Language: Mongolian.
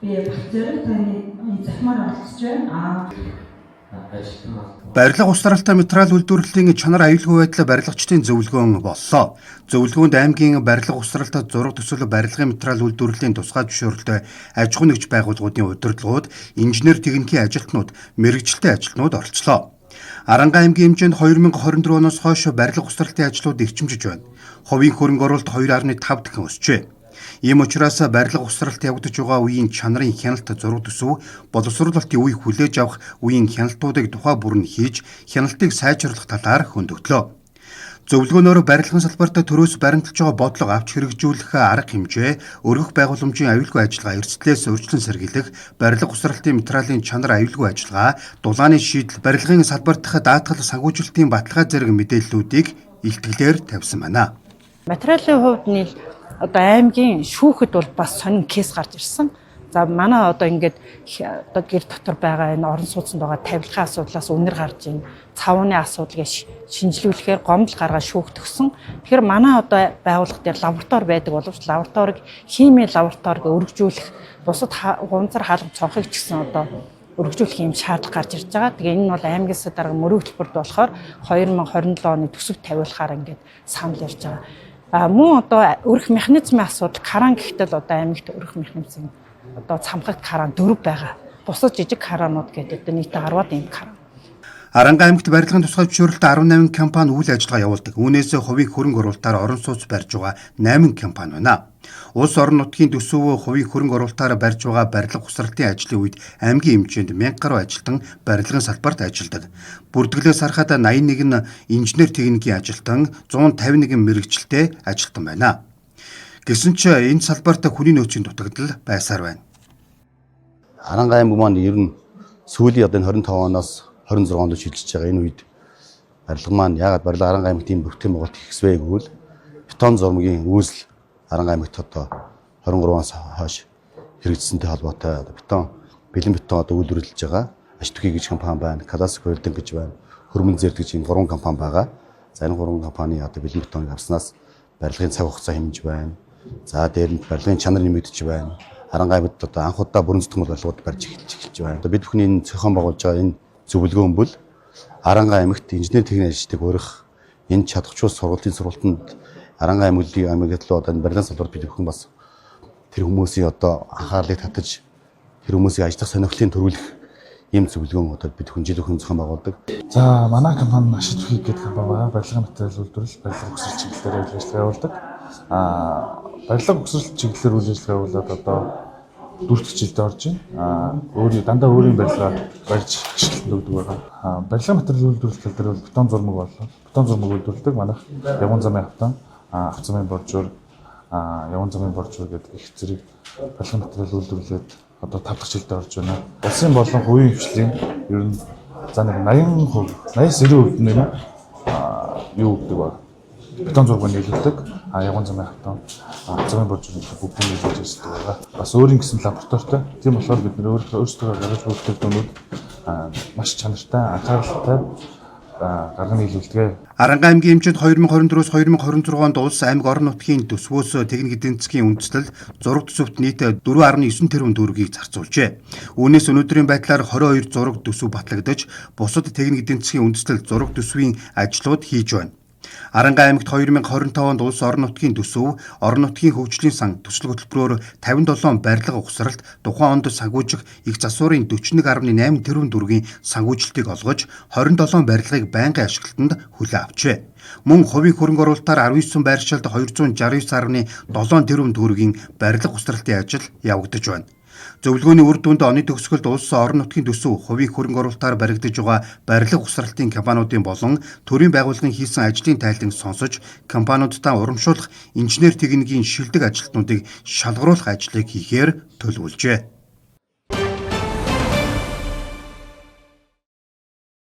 Би бацаараа таны захимаар олцож байна. Барилга устралтай материал үйлдвэрлэлийн чанар аюулгүй байдлаа барилгачдын зөвлөгөөн боллоо. Зөвлөгөөнд аймгийн барилга устралтай зураг төсөл барилгын материал үйлдвэрлэлийн тусгай зөвшөөрөлтэй аж ахуй нэгж байгууллагуудын удирдлагууд, инженер техникийн ажилтнууд, мэргэжилтийн ажилтнууд оролцлоо. Аранга аймгийн хэмжээнд 2024 оноос хойш барилга устралтын ажлууд эрчимжиж байна. Хувийн хөрөнгө оруулалт 2.5 дахин өсжээ. Ийм учраас барилга устралт явагдаж байгаа үеийн чанарын хяналт зураг төсөв, боловсруулалтын үе хүлээж авах үеийн хяналтуудыг тухай бүр нь хийж, хяналтыг сайжруулах талаар хөндөглөө. Зөвлөгөөнөөр барилгын салбарт төрөөс баримталж байгаа бодлого авч хэрэгжүүлэх арга хэмжээ, өргөх байгууламжийн аюулгүй ажиллагаа эрсдлээс урьдчилан сэргийлэх, барилга устралтын материалын чанар аюулгүй ажиллагаа, дулааны шийдэл, барилгын салбарт даатгал санхүүжилтийн баталгаа зэрэг мэдээллүүдийг илтгэлээр тавьсан байна. Материалын хувьд одоо аймгийн шүүхэд бол бас сонин кейс гарч ирсэн. За манай одоо ингээд одоо гэр дотор байгаа энэ орон сууцнд байгаа тавилгын асуудлаас үнэр гарч ийн цавны асуудлыг шинжилүүлэхээр гомдол гаргаад шүүх төгсөн. Тэгэхээр манай одоо байгууллага дээр лаборатори байдаг боловч лабораториг химийн лабораториг өргөжүүлэх бусад гунзар хаалга цонхыг ч гэсэн одоо өргөжүүлэх юм шаардлага гарч ирж байгаа. Тэгээ энэ нь бол аймагаас дарга мөрөг төлбөрт болохоор 2027 оны төсөв тавиулахаар ингээд санал ярьж байгаа. Мөн одоо өргөх механизмын асуудал кран гэхтэл одоо аймагт өргөх механизм одоо цамхагт кран 4 байгаа. Бусад жижиг кранууд гэдэг одоо нийт 10-аад ийм кран. Аранга аймагт барилгын тусгай зөвшөөрөлтөд 18 компани үйл ажиллагаа явуулдаг. Үүнээс хувийн хөрөнгө оруулалтаар орон сууц барьж байгаа 8 компани байна. Улс орон нутгийн төсөв хувийн хөрөнгө оруулалтаар барьж байгаа барилга устралтын ажлын үед аймгийн хэмжээнд 1000 гаруй ажилтан барилгын салбарт ажилладаг. Бүртгэлээс харахад 81 нь инженер техникийн ажилтан, 151 мэргэжилтэй ажилтан байна. Гэсэн ч энэ салбарт хүний нөөцийн дутагдал байсаар байна. Аранга аймаг маань ер нь сүүлийн одоо 25 оноос 26 онд шилжиж байгаа энэ үед барилга маань яагаад барилга Аранга аймагт ийм бүтээн байгуулалт ихсвэ гэвэл бетон зурмгийн үйлсэл Аранга аймагт одоо 23-аас хойш хэрэгжсэнтэй холбоотой бетон бэлэн бетон одоо үйлдвэрлэж байгаа Аштүки гэж компани байна, Classic Building гэж байна, Хөрмөн Зэрэг гэж ийм 3 компани байгаа. За энэ 3 компани одоо бэлэн бетоныг авснаас барилгын цаг хугацаа хэмж байна. За дээр нь барилгын чанар нэмэгдэж байна. Аранга аймагт одоо анх удаа бүрэн зүтгэл барилгууд барьж эхэлж байна. Одоо бид бүхний энэ зохион байгуулж байгаа энэ зөвлөгөөн бол Аранга аймагт инженер техникийн ажилтныг өргөх энэ чадахчуус сургалтанд Аранга аймагт л одоо барилгын салбарт бид бүхэн бас тэр хүмүүсийн одоо анхаарлыг татаж тэр хүмүүсийн ажиллах сонирхлыг төрүүлэх ийм зөвлөгөөн одоо бид бүхэн жил бүхэн зохион байгуулдаг. За манай компани Аштүки гэдэг компани байгаа. Барилгын материал үйлдвэрлэл, барилга өгсөл чиглэлээр үйл ажиллагаа явуулдаг. Барилга өгсөл чиглэлээр үйл ажиллагаа явуулаад одоо 4 дахь жилдээ орж байна. Дандаа өөрийн барилгаа барьж ашиглалтанд өгдөг байгаа. Барилгын материал үйлдвэрлэх тал дээр бол бетон зурмаг боллоо. Бетон зурмаг үйлдвэрлэдэг манайх явган замын автан, авто замын боржуур, явган замын боржуур гэдэг их зэрэг барилгын материал үйлдвэрлээд одоо 5 дахь жилдээ орж байна. Улсын болон хувийн хвшлийн ер нь за нэг 80%, 89% нэмээ юу гэдэг ба бетон зургийг нийлүүлдэг. Явган замын автан, авто замын боржуур бүгдийг нийлүүлж байгаа. Бас өөрийн гэсэн лабораторитой. Тийм болохоор бид нөр өөрсдөө гаргаж бүртгэгдэнүүд маш чанартай, анхааралтай гарган нийлүүлдэг. Аранга аймгийн хэмжээнд 2024-өөс 2026 онд улс аймаг орон нутгийн төсвөөс техник эдийн засгийн үндэслэл зураг төсөвт нийт 4.9 тэрбум төгрөгийг зарцуулжээ. Үүнээс өнөөдрийн байдлаар 22 зураг төсөв батлагдаж, бусад техник эдийн засгийн үндэслэл зураг төсвийн ажлууд хийж байна. Аранга аймагт 2025 онд улс орон нутгийн төсөв, орон нутгийн хөгжлийн сан төсөл хөтөлбөрөөр 57 барилга угсралт, тухайн онд санхүүжих их засварын 41.8 тэрбум төгрөгийн санхүүжилтийг олгож, 27 барилгыг байнгын ашиглалтанд хүлээн авчээ. Мөн хувийн хөрөнгө оруулалтаар 19 байршилд 269.7 тэрбум төгрөгийн барилга угсралтын ажил явагдаж байна. Зөвлөгөөний үр дүнд оны төгсгөлд улс орон нутгийн төсөв, хувийн хөрөнгө оруулалтаар баригдаж байгаа барилга угсралтын компаниудын болон төрийн байгууллагын хийсэн ажлын тайланг сонсож, компаниудаа урамшуулах инженер техникийн шилдэг ажилтнуудыг шалгаруулах ажлыг хийхээр төлөвлөжээ.